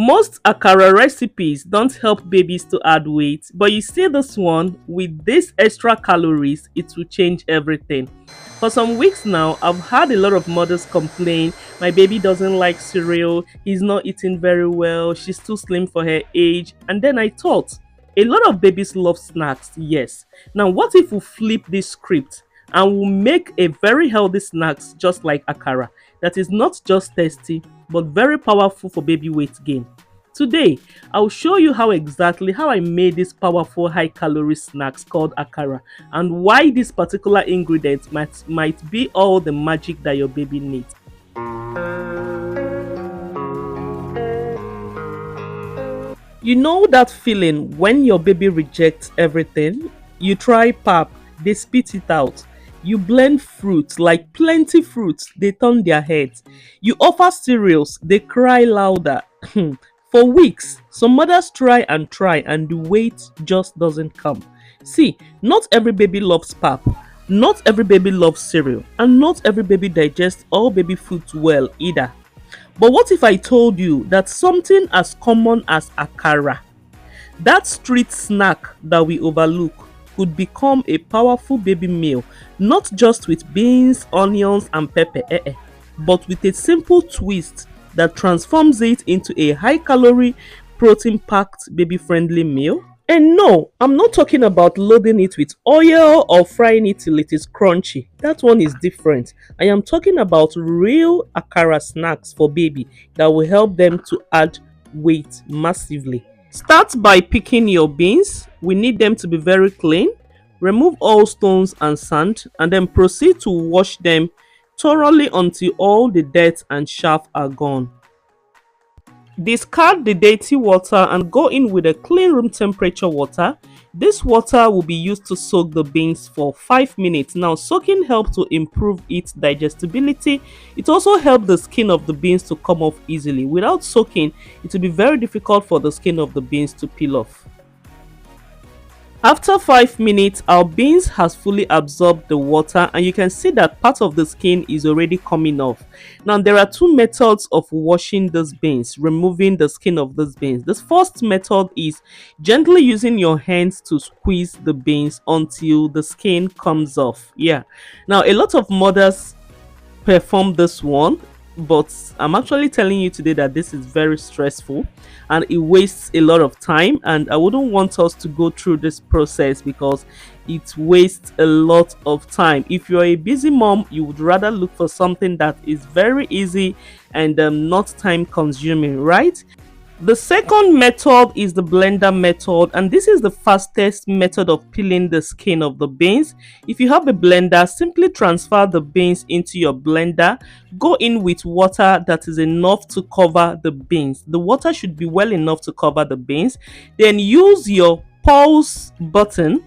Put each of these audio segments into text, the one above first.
Most Akara recipes don't help babies to add weight, but you see this one with these extra calories, it will change everything. For some weeks now, I've had a lot of mothers complain my baby doesn't like cereal, he's not eating very well, she's too slim for her age. And then I thought, a lot of babies love snacks, yes. Now, what if we flip this script and we make a very healthy snacks just like Akara that is not just tasty but very powerful for baby weight gain? Today, I'll show you how I made this powerful high calorie snacks called Akara and why this particular ingredient might be all the magic that your baby needs. You know that feeling when your baby rejects everything? You try pap, they spit it out. You blend fruits, like plenty fruits, they turn their heads. You offer cereals, they cry louder. For weeks, some mothers try and the weight just doesn't come. See, not every baby loves pap, not every baby loves cereal, and not every baby digests all baby foods well either. But what if I told you that something as common as akara, that street snack that we overlook, could become a powerful baby meal, not just with beans, onions, and pepper, but with a simple twist that transforms it into a high calorie, protein packed, baby friendly meal? And no, I'm not talking about loading it with oil or frying it till it is crunchy. That one is different. I am talking about real akara snacks for baby that will help them to add weight massively. Start by picking your beans. We need them to be very clean. Remove all stones and sand and then proceed to wash them thoroughly until all the dirt and chaff are gone. Discard the dirty water and go in with a clean room temperature water. This water will be used to soak the beans for 5 minutes. Now, soaking helps to improve its digestibility. It also helps the skin of the beans to come off easily. Without soaking, it will be very difficult for the skin of the beans to peel off. After 5 minutes, our beans has fully absorbed the water and you can see that part of the skin is already coming off. Now there are two methods of washing these beans, removing the skin of these beans. The first method is gently using your hands to squeeze the beans until the skin comes off. Yeah. Now a lot of mothers perform this one, but I'm actually telling you today that this is very stressful and it wastes a lot of time, and I wouldn't want us to go through this process because it wastes a lot of time. If you're a busy mom, you would rather look for something that is very easy and not time consuming, right? The second method is the blender method, and this is the fastest method of peeling the skin of the beans. If you have a blender, simply transfer the beans into your blender. Go in with water that is enough to cover the beans. The water should be well enough to cover the beans. Then use your pause button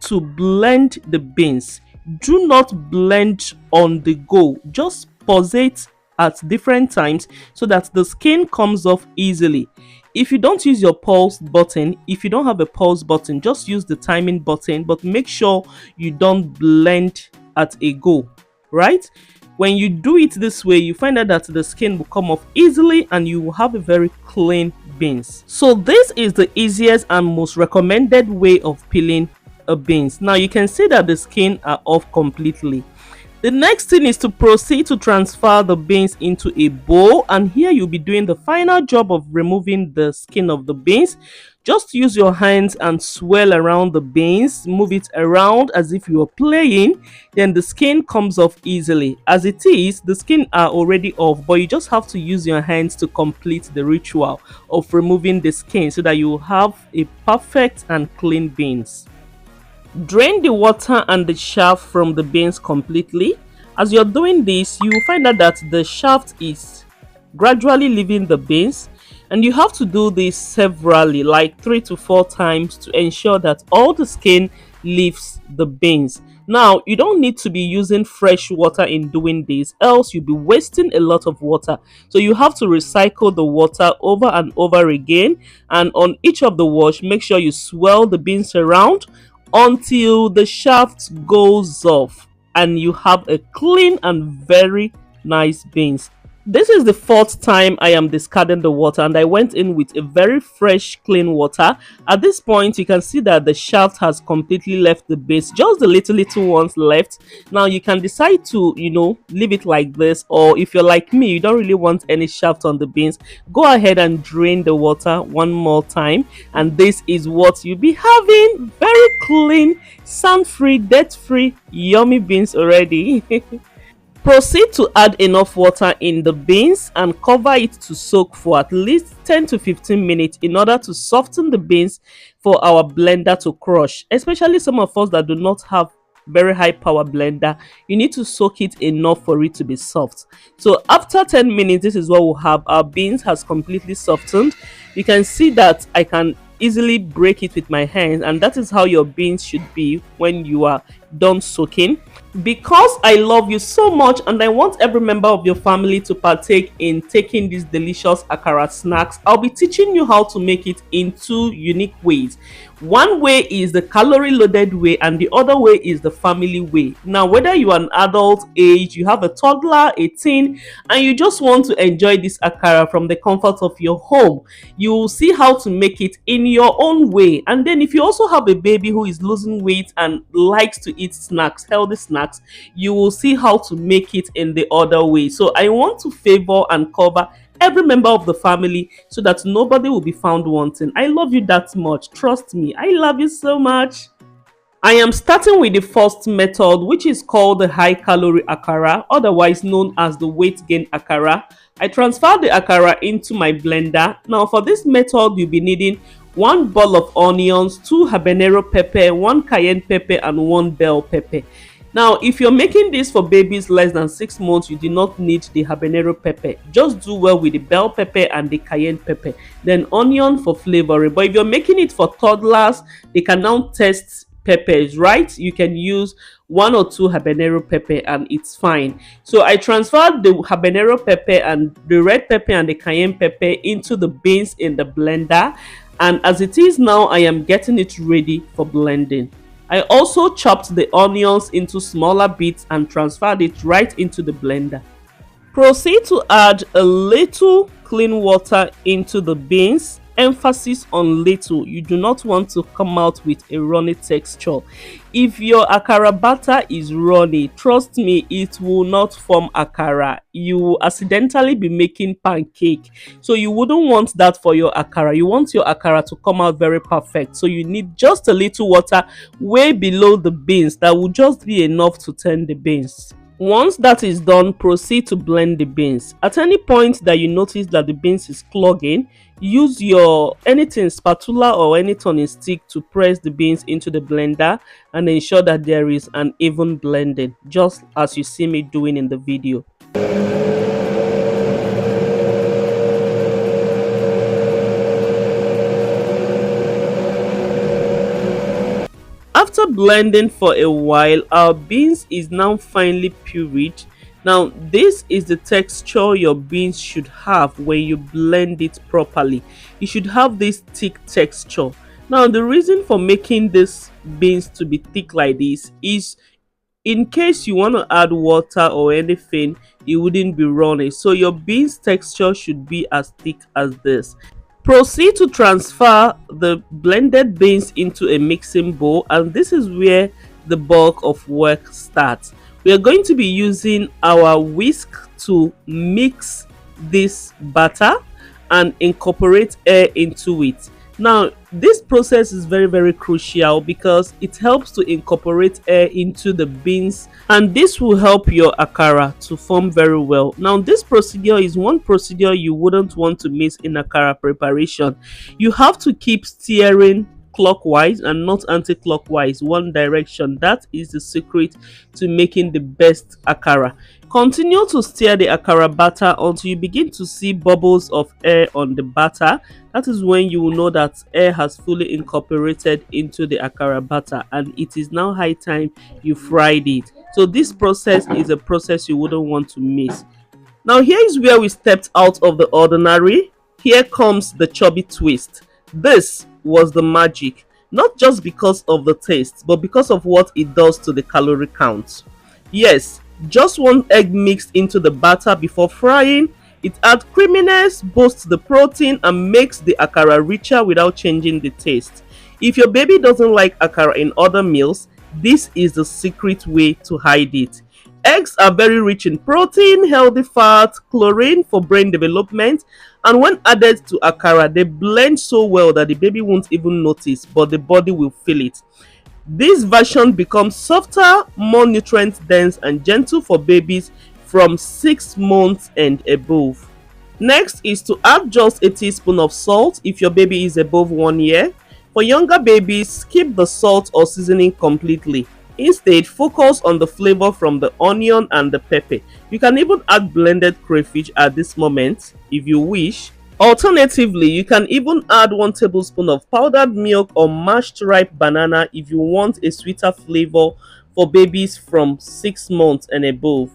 to blend the beans. Do not blend on the go. Just pause it at different times so that the skin comes off easily. If you don't use your pause button, if you don't have a pause button, just use the timing button, but make sure you don't blend at a go, right? When you do it this way, you find out that the skin will come off easily and you will have a very clean beans. So this is the easiest and most recommended way of peeling a beans. Now you can see that the skin are off completely. The next thing is to proceed to transfer the beans into a bowl, and here you'll be doing the final job of removing the skin of the beans. Just use your hands and swirl around the beans, move it around as if you are playing, then the skin comes off easily. As it is, the skin are already off, but you just have to use your hands to complete the ritual of removing the skin so that you will have a perfect and clean beans. Drain the water and the chaff from the beans completely. As you're doing this, you will find out that the shaft is gradually leaving the beans, and you have to do this severally, like 3 to 4 times, to ensure that all the skin leaves the beans. Now, you don't need to be using fresh water in doing this, else you'll be wasting a lot of water. So you have to recycle the water over and over again, and on each of the wash, make sure you swirl the beans around until the shaft goes off and you have a clean and very nice beans. This is the fourth time I am discarding the water, and I went in with a very fresh clean water. At this point you can see that the shaft has completely left the base, just the little ones left. Now you can decide to leave it like this, or if you're like me, you don't really want any shaft on the beans, go ahead and drain the water one more time, and this is what you'll be having: very clean, sand free, dirt free, yummy beans already. Proceed to add enough water in the beans and cover it to soak for at least 10 to 15 minutes in order to soften the beans for our blender to crush. Especially some of us that do not have very high power blender, you need to soak it enough for it to be soft. So after 10 minutes, this is what we'll have. Our beans has completely softened. You can see that I can easily break it with my hands, and that is how your beans should be when you are done soaking. Because I love you so much and I want every member of your family to partake in taking these delicious akara snacks, I'll be teaching you how to make it in two unique ways. One way is the calorie loaded way, and the other way is the family way. Now, whether you are an adult age, you have a toddler, a teen, and you just want to enjoy this akara from the comfort of your home, you will see how to make it in your own way. And then if you also have a baby who is losing weight and likes to eat snacks, healthy snacks, you will see how to make it in the other way. So I want to favor and cover every member of the family so that nobody will be found wanting. I love you that much. Trust me, I love you so much. I am starting with the first method, which is called the high calorie akara, otherwise known as the weight gain akara. I transfer the akara into my blender. Now for this method, you'll be needing 1 ball of onions, 2 habanero pepper, 1 cayenne pepper, and 1 bell pepper. Now, if you're making this for babies less than 6 months, you do not need the habanero pepper. Just do well with the bell pepper and the cayenne pepper. Then onion for flavoring. But if you're making it for toddlers, they can now test peppers, right? You can use 1 or 2 habanero pepper and it's fine. So I transferred the habanero pepper and the red pepper and the cayenne pepper into the beans in the blender. And as it is now, I am getting it ready for blending. I also chopped the onions into smaller bits and transferred it right into the blender. Proceed to add a little clean water into the beans. Emphasis on little. You do not want to come out with a runny texture. If your akara batter is runny, trust me, it will not form akara. You will accidentally be making pancake. So you wouldn't want that for your akara. You want your akara to come out very perfect. So you need just a little water way below the beans. That will just be enough to turn the beans. Once that is done, proceed to blend the beans. At any point that you notice that the beans is clogging, use your anything, spatula or any turning stick, to press the beans into the blender and ensure that there is an even blending, just as you see me doing in the video. After blending for a while, our beans is now finely pureed. Now this is the texture your beans should have when you blend it properly. You should have this thick texture. Now the reason for making this beans to be thick like this is in case you want to add water or anything, it wouldn't be runny. So your beans texture should be as thick as this. Proceed to transfer the blended beans into a mixing bowl, and this is where the bulk of work starts. We are going to be using our whisk to mix this batter and incorporate air into it. Now this process is very crucial because it helps to incorporate air into the beans, and this will help your akara to form very well. Now this procedure is one procedure you wouldn't want to miss in akara preparation. You have to keep stirring clockwise and not anti-clockwise, one direction. That is the secret to making the best akara. Continue to stir the akara batter until you begin to see bubbles of air on the batter. That is when you will know that air has fully incorporated into the akara batter, and it is now high time you fried it. So this process is a process you wouldn't want to miss. Now here is where we stepped out of the ordinary. Here comes the chubby twist. This was the magic, not just because of the taste, but because of what it does to the calorie count. Yes, just 1 egg mixed into the batter before frying, It adds creaminess, boosts the protein, and makes the akara richer without changing the taste. If your baby doesn't like akara in other meals, this is the secret way to hide it. Eggs are very rich in protein, healthy fat, chlorine for brain development, and when added to akara, they blend so well that the baby won't even notice, but the body will feel it. This version becomes softer, more nutrient dense, and gentle for babies from 6 months and above. Next is to add just a teaspoon of salt if your baby is above 1 year. For younger babies, skip the salt or seasoning completely. Instead, focus on the flavor from the onion and the pepper. You can even add blended crayfish at this moment if you wish. Alternatively, you can even add 1 tablespoon of powdered milk or mashed ripe banana if you want a sweeter flavor for babies from 6 months and above.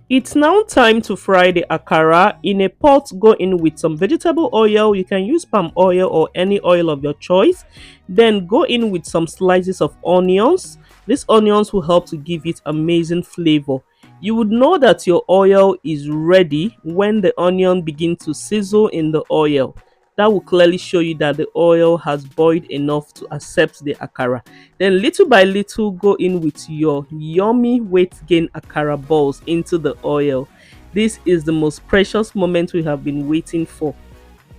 It's now time to fry the akara. In a pot, go in with some vegetable oil. You can use palm oil or any oil of your choice. Then go in with some slices of onions. These onions will help to give it amazing flavor. You would know that your oil is ready when the onion begins to sizzle in the oil. That will clearly show you that the oil has boiled enough to accept the akara. Then little by little, go in with your yummy weight gain akara balls into the oil. This is the most precious moment we have been waiting for.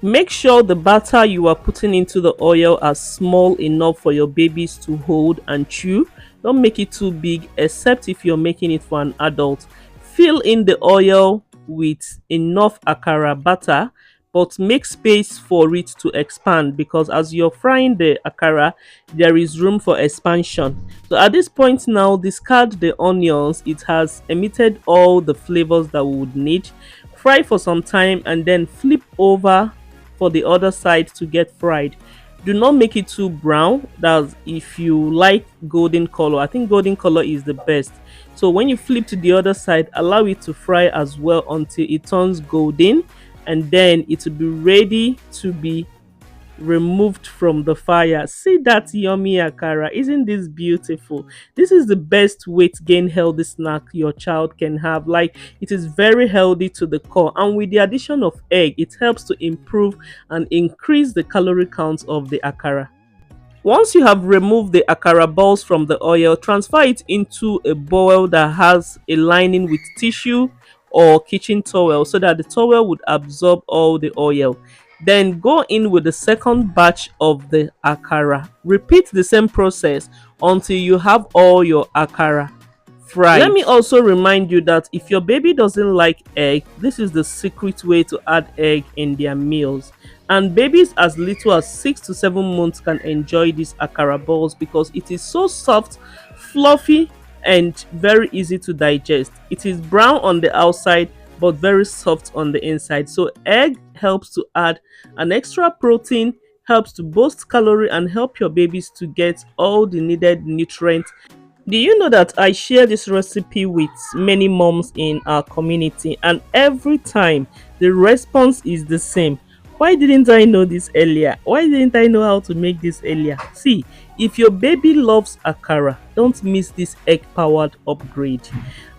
Make sure the batter you are putting into the oil are small enough for your babies to hold and chew. Don't make it too big, except if you're making it for an adult. Fill in the oil with enough akara batter, but make space for it to expand, because as you're frying the akara, there is room for expansion. So at this point now, discard the onions. It has emitted all the flavors that we would need. Fry for some time and then flip over for the other side to get fried. Do not make it too brown. That's if you like golden color. I think golden color is the best. So when you flip to the other side, allow it to fry as well until it turns golden, and then it will be ready to be removed from the fire. See that yummy akara? Isn't this beautiful? This is the best weight gain healthy snack your child can have. Like, it is very healthy to the core, and with the addition of egg, it helps to improve and increase the calorie count of the akara. Once you have removed the akara balls from the oil, transfer it into a bowl that has a lining with tissue or kitchen towel so that the towel would absorb all the oil. Then go in with the second batch of the akara. Repeat the same process until you have all your akara fried. Let me also remind you that if your baby doesn't like egg, this is the secret way to add egg in their meals. And babies as little as 6 to 7 months can enjoy these akara balls because it is so soft, fluffy, and very easy to digest. It is brown on the outside but very soft on the inside. So egg helps to add an extra protein, helps to boost calorie, and help your babies to get all the needed nutrients. Do you know that I share this recipe with many moms in our community, and every time the response is the same? Why didn't I know this earlier? Why didn't I know how to make this earlier? See, if your baby loves akara, don't miss this egg-powered upgrade.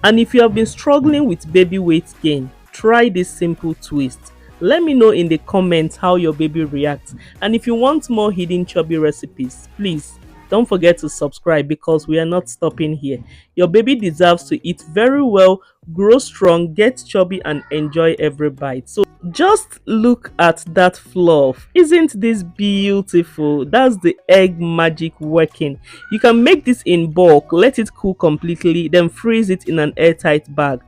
And if you have been struggling with baby weight gain, try this simple twist. Let me know in the comments how your baby reacts. And if you want more hidden chubby recipes, please don't forget to subscribe, because we are not stopping here. Your baby deserves to eat very well, grow strong, get chubby, and enjoy every bite. So just look at that fluff. Isn't this beautiful? That's the egg magic working. You can make this in bulk, let it cool completely, then freeze it in an airtight bag.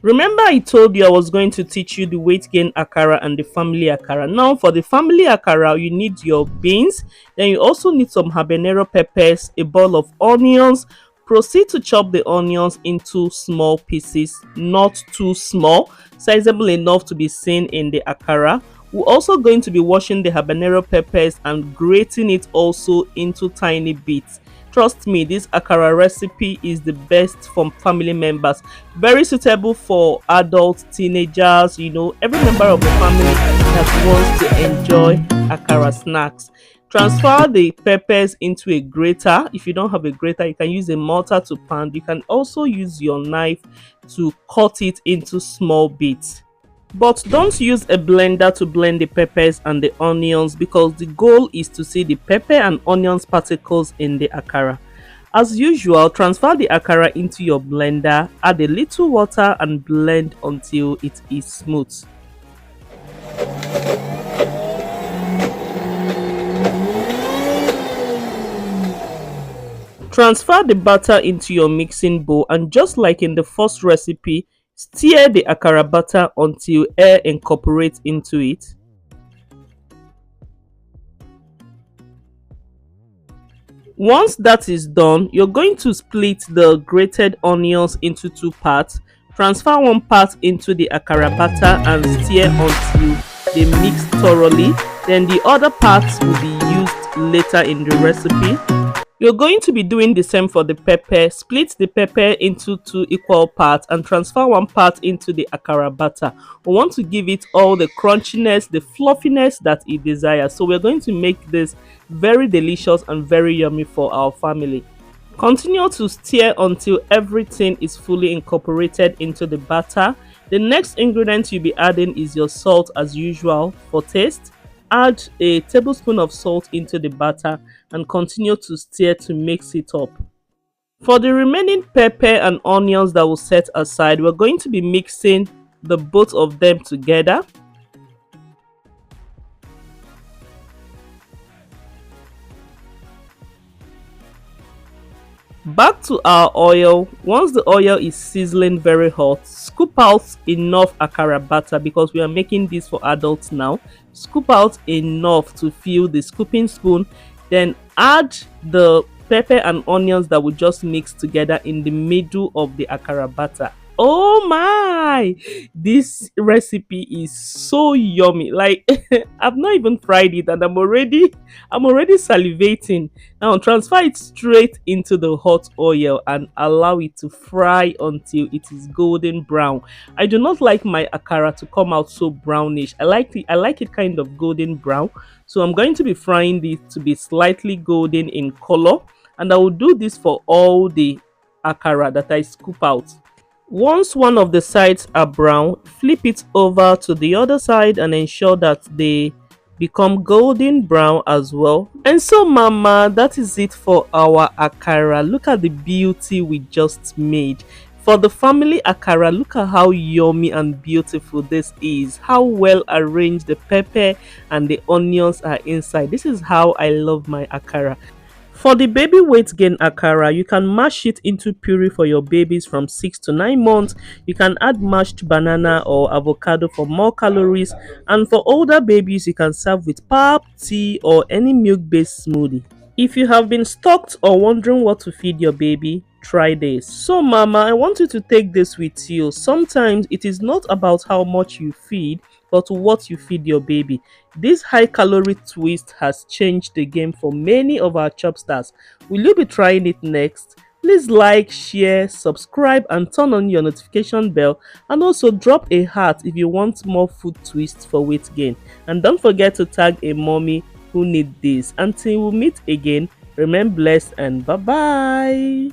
Remember I told you I was going to teach you the weight gain akara and the family akara. Now for the family akara, you need your beans, then you also need some habanero peppers, a bowl of onions. Proceed to chop the onions into small pieces, not too small, sizable enough to be seen in the akara. We're also going to be washing the habanero peppers and grating it also into tiny bits. Trust me, this akara recipe is the best for family members. Very suitable for adults, teenagers, every member of the family that wants to enjoy akara snacks. Transfer the peppers into a grater. If you don't have a grater, you can use a mortar to pound. You can also use your knife to cut it into small bits. But don't use a blender to blend the peppers and the onions because the goal is to see the pepper and onions particles in the akara. As usual, transfer the akara into your blender, add a little water and blend until it is smooth. Transfer the batter into your mixing bowl and just like in the first recipe, stir the akara batter until air incorporates into it. Once that is done, you're going to split the grated onions into two parts. Transfer one part into the akara batter and stir until they mix thoroughly. Then the other parts will be used later in the recipe. You're going to be doing the same for the pepper. Split the pepper into two equal parts and transfer one part into the akara batter. We want to give it all the crunchiness, the fluffiness that it desires. So we're going to make this very delicious and very yummy for our family. Continue to stir until everything is fully incorporated into the batter. The next ingredient you'll be adding is your salt as usual for taste. Add a tablespoon of salt into the batter and continue to stir to mix it up. For the remaining pepper and onions that we'll set aside, we're going to be mixing the both of them together. Back to our oil. Once the oil is sizzling very hot, scoop out enough akara batter because we are making this for adults now. Scoop out enough to fill the scooping spoon, then add the pepper and onions that we just mixed together in the middle of the akara batter. Oh my, this recipe is so yummy. Like I've not even fried it and I'm already salivating. Now transfer it straight into the hot oil and allow it to fry until it is golden brown. I do not like my akara to come out so brownish. I like it kind of golden brown. So I'm going to be frying this to be slightly golden in color, and I will do this for all the akara that I scoop out. Once one of the sides are brown, flip it over to the other side and ensure that they become golden brown as well. And so mama, that is it for our akara. Look at the beauty we just made. For the family akara, look at how yummy and beautiful this is. How well arranged the pepper and the onions are inside. This is how I love my akara. For the baby weight gain akara, you can mash it into puree for your babies from 6 to 9 months. You can add mashed banana or avocado for more calories. And for older babies, you can serve with pap, tea, or any milk-based smoothie. If you have been stuck or wondering what to feed your baby, try this. So mama, I want you to take this with you. Sometimes it is not about how much you feed, but what you feed your baby. This high-calorie twist has changed the game for many of our chopstars. Will you be trying it next? Please like, share, subscribe and turn on your notification bell, and also drop a heart if you want more food twists for weight gain. And don't forget to tag a mommy who need this. Until we meet again, remain blessed and bye bye.